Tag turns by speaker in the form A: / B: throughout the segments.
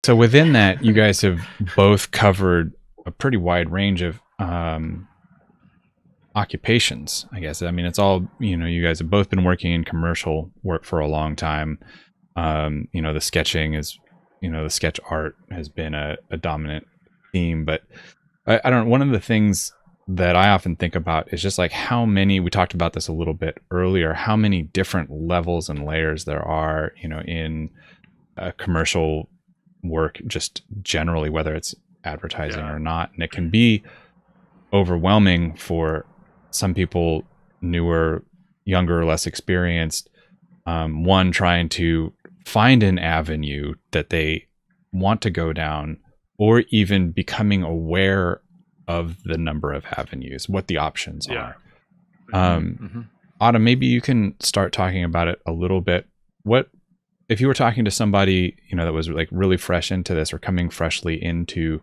A: So within that, you guys have both covered a pretty wide range of occupations, I guess. I mean, it's all, you guys have both been working in commercial work for a long time. The sketching is, the sketch art has been a dominant theme. But I don't know, one of the things that I often think about is just like how many, we talked about this a little bit earlier, how many different levels and layers there are, in commercial work, just generally, whether it's advertising or not. And it can be overwhelming for some people, newer, younger, less experienced, one trying to find an avenue that they want to go down, or even becoming aware of the number of avenues, what the options are. Autumn, maybe you can start talking about it a little bit. What if you were talking to somebody, that was like really fresh into this, or coming freshly into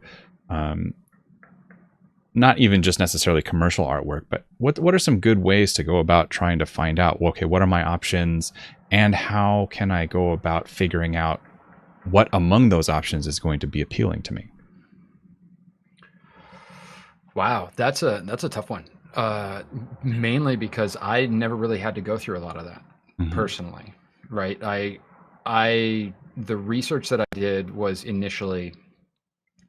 A: not even just necessarily commercial artwork, but what are some good ways to go about trying to find out, well, okay, what are my options, and how can I go about figuring out what among those options is going to be appealing to me?
B: Wow, that's a tough one. Mainly because I never really had to go through a lot of that personally, right? The research that I did was initially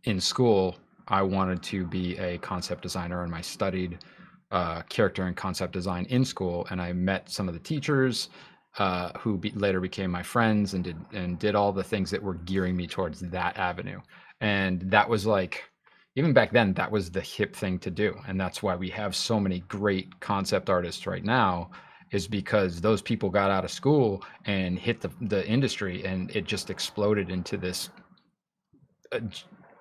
B: in school. I wanted to be a concept designer, and I studied character and concept design in school. And I met some of the teachers who later became my friends, and did all the things that were gearing me towards that avenue. And that was like, even back then, that was the hip thing to do. And that's why we have so many great concept artists right now, is because those people got out of school and hit the industry, and it just exploded into this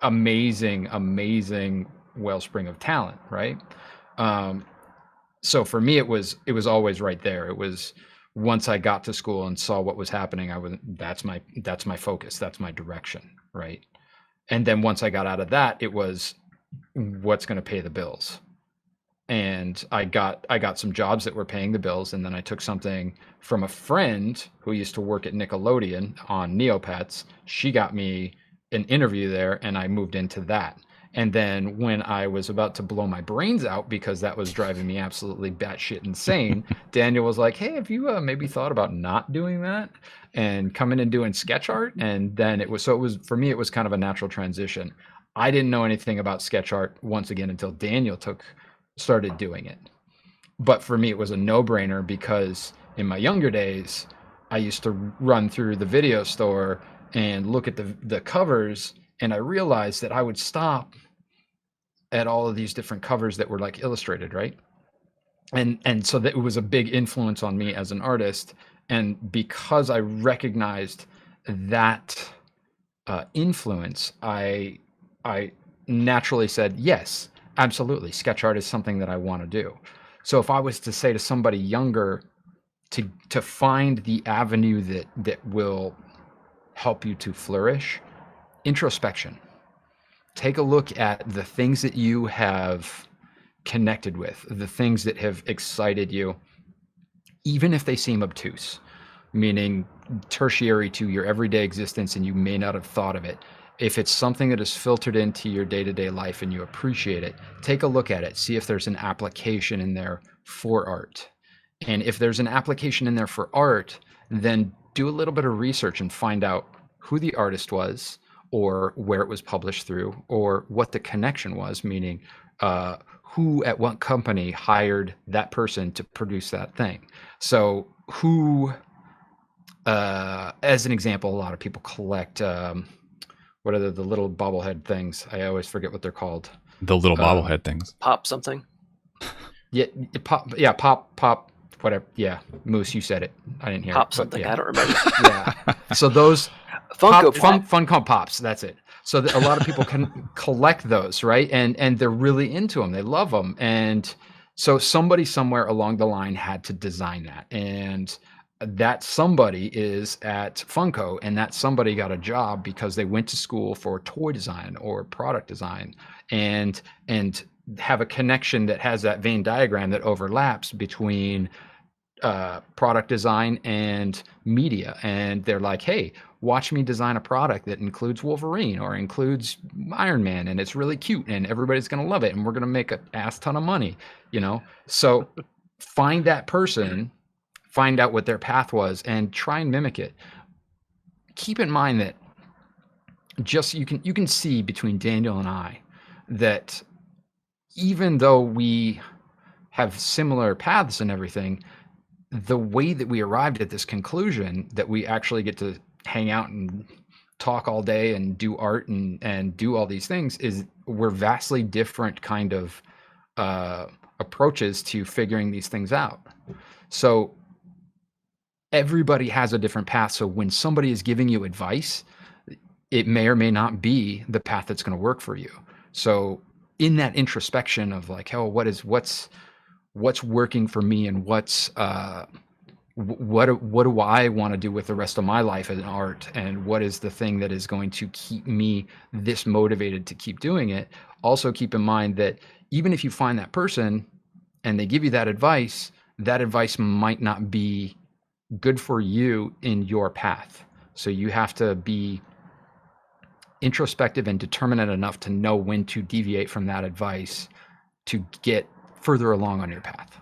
B: amazing wellspring of talent, right? So for me, it was always right there. It was, once I got to school and saw what was happening, that's my focus, that's my direction, right? And then once I got out of that, it was, what's going to pay the bills. And I got some jobs that were paying the bills, and then I took something from a friend who used to work at Nickelodeon on Neopets. She got me an interview there, and I moved into that. And then when I was about to blow my brains out because that was driving me absolutely batshit insane, Daniel was like, "Hey, have you maybe thought about not doing that and coming and doing sketch art?" And then it was for me, it was kind of a natural transition. I didn't know anything about sketch art once again until Daniel started doing it. But for me, it was a no-brainer, because in my younger days, I used to run through the video store and look at the covers, and I realized that I would stop at all of these different covers that were like illustrated, right? And so that it was a big influence on me as an artist. And because I recognized that influence, I naturally said, yes, absolutely, sketch art is something that I want to do. So if I was to say to somebody younger to find the avenue that will help you to flourish, introspection. Take a look at the things that you have connected with, the things that have excited you, even if they seem obtuse, meaning tertiary to your everyday existence and you may not have thought of it. If it's something that is filtered into your day-to-day life and you appreciate it, take a look at it. See if there's an application in there for art. And if there's an application in there for art, then do a little bit of research and find out who the artist was, or where it was published through, or what the connection was, meaning who at what company hired that person to produce that thing. So who, as an example, a lot of people collect, what are the little bobblehead things? I always forget what they're called.
A: The little bobblehead things.
C: Pop something.
B: Yeah, pop, whatever. Yeah, Moose, you said it. I didn't hear
C: Pop
B: it.
C: something.
B: Yeah.
C: I don't remember.
B: Yeah. So those
C: Funko
B: Funcom Pops. That's it. So a lot of people can collect those, right? And they're really into them. They love them. And so somebody somewhere along the line had to design that. And that somebody is at Funko, and that somebody got a job because they went to school for toy design or product design, and have a connection that has that Venn diagram that overlaps between product design and media, and they're like, hey, watch me design a product that includes Wolverine or includes Iron Man, and it's really cute and everybody's going to love it and we're going to make an ass ton of money, you know? So find that person, find out what their path was, and try and mimic it. Keep in mind that just you can see between Daniel and I that even though we have similar paths and everything, the way that we arrived at this conclusion that we actually get to hang out and talk all day and do art and do all these things is we're vastly different kind of approaches to figuring these things out. So everybody has a different path. So when somebody is giving you advice, it may or may not be the path that's going to work for you. So in that introspection of like, oh, what's working for me and what do I want to do with the rest of my life as an art, and what is the thing that is going to keep me this motivated to keep doing it. Also keep in mind that even if you find that person and they give you that advice might not be good for you in your path. So you have to be introspective and determinate enough to know when to deviate from that advice to get further along on your path.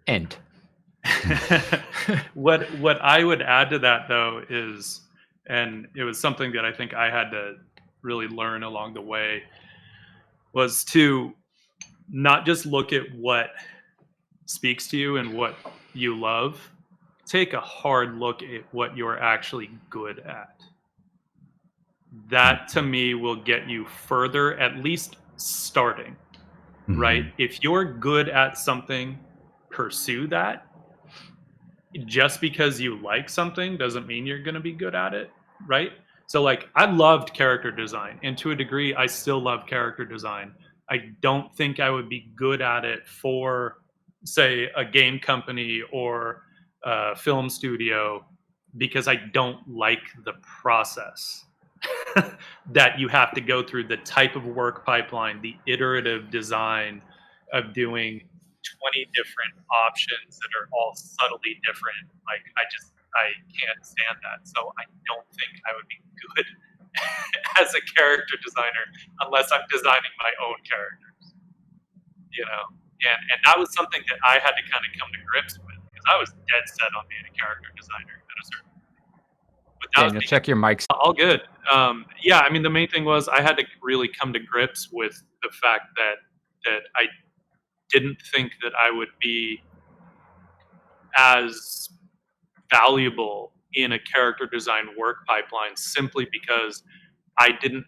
B: End.
C: What I would add to that though is, and it was something that I think I had to really learn along the way, was to not just look at what speaks to you and what you love. Take a hard look at what you're actually good at. That to me will get you further, at least starting, right? If you're good at something, pursue that. Just because you like something doesn't mean you're going to be good at it, right? So like I loved character design, and to a degree I still love character design. I don't think I would be good at it for, say, a game company or a film studio, because I don't like the process that you have to go through, the type of work pipeline, the iterative design of doing 20 different options that are all subtly different. Like I can't stand that. So I don't think I would be good as a character designer unless I'm designing my own characters, you know? And that was something that I had to kind of come to grips with, because I was dead set on being a character designer at a certain point. But that
B: Daniel, check your mics.
C: all good. Yeah, I mean, the main thing was I had to really come to grips with the fact that I didn't think that I would be as valuable in a character design work pipeline, simply because I didn't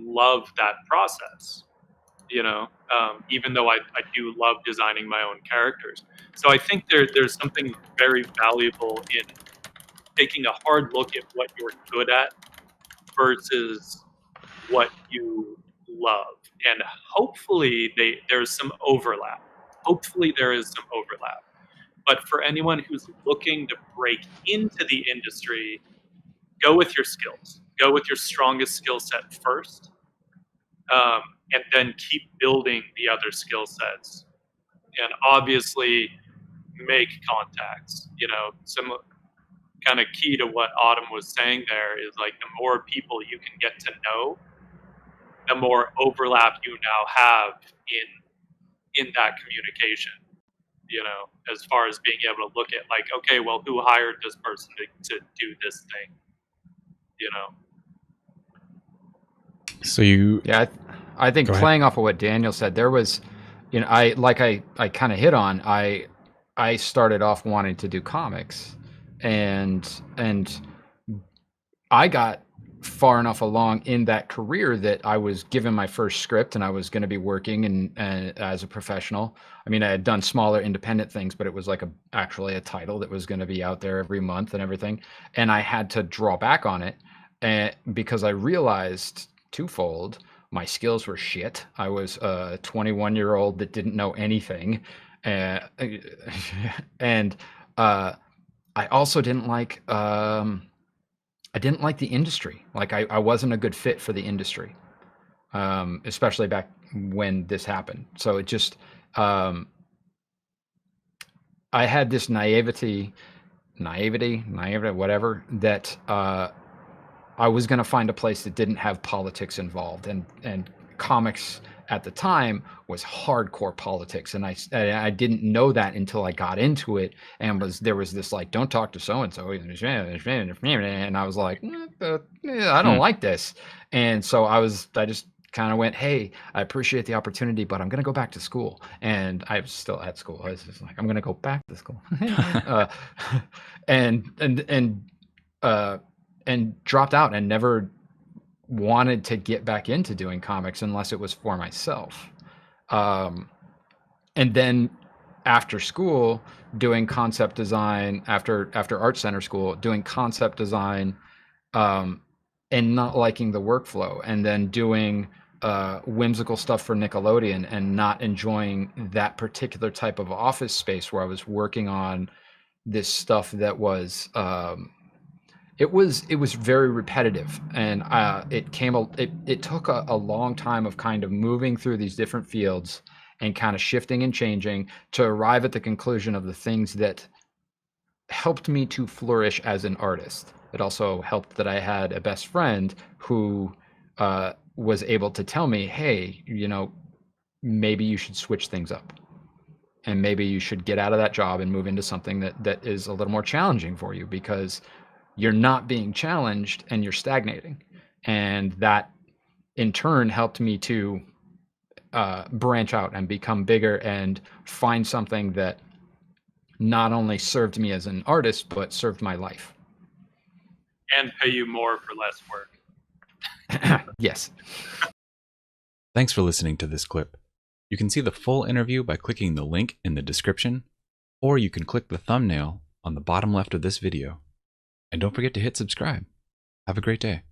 C: love that process, you know, even though I do love designing my own characters. So I think there's something very valuable in taking a hard look at what you're good at versus what you love. And hopefully there's some overlap. Hopefully there is some overlap. But for anyone who's looking to break into the industry, go with your skills. Go with your strongest skill set first, and then keep building the other skill sets. And obviously make contacts. You know, some kind of key to what Autumn was saying there is like the more people you can get to know, the more overlap you now have in that communication, you know, as far as being able to look at like, okay, well, who hired this person to do this thing, you know?
A: So you,
B: Yeah, I think playing off of what Daniel said, there was, you know, I kind of hit on, I started off wanting to do comics, and I got far enough along in that career that I was given my first script and I was going to be working and as a professional. I mean, I had done smaller independent things, but it was like actually a title that was going to be out there every month and everything. And I had to draw back on it, and because I realized twofold: my skills were shit. I was a 21-year-old that didn't know anything, and I also didn't like. I didn't like the industry. Like I wasn't a good fit for the industry, especially back when this happened. So it just, I had this naivety, whatever, that I was going to find a place that didn't have politics involved, and comics at the time was hardcore politics, and I didn't know that until I got into it, and there was this like, don't talk to so and so, and I was like, I don't like this, and so I just kind of went, hey, I appreciate the opportunity, but I'm going to go back to school. And I was still at school. I was just like, I'm going to go back to school. And dropped out and never wanted to get back into doing comics unless it was for myself. And then after school, doing concept design, after art center school, doing concept design, and not liking the workflow, and then doing whimsical stuff for Nickelodeon and not enjoying that particular type of office space where I was working on this stuff that was it was very repetitive, and it took a long time of kind of moving through these different fields and kind of shifting and changing to arrive at the conclusion of the things that helped me to flourish as an artist. It also helped that I had a best friend who was able to tell me, hey, maybe you should switch things up, and maybe you should get out of that job and move into something that is a little more challenging for you, because you're not being challenged and you're stagnating. And that in turn helped me to branch out and become bigger and find something that not only served me as an artist, but served my life.
C: And pay you more for less work.
B: Yes.
A: Thanks for listening to this clip. You can see the full interview by clicking the link in the description, or you can click the thumbnail on the bottom left of this video. And don't forget to hit subscribe. Have a great day.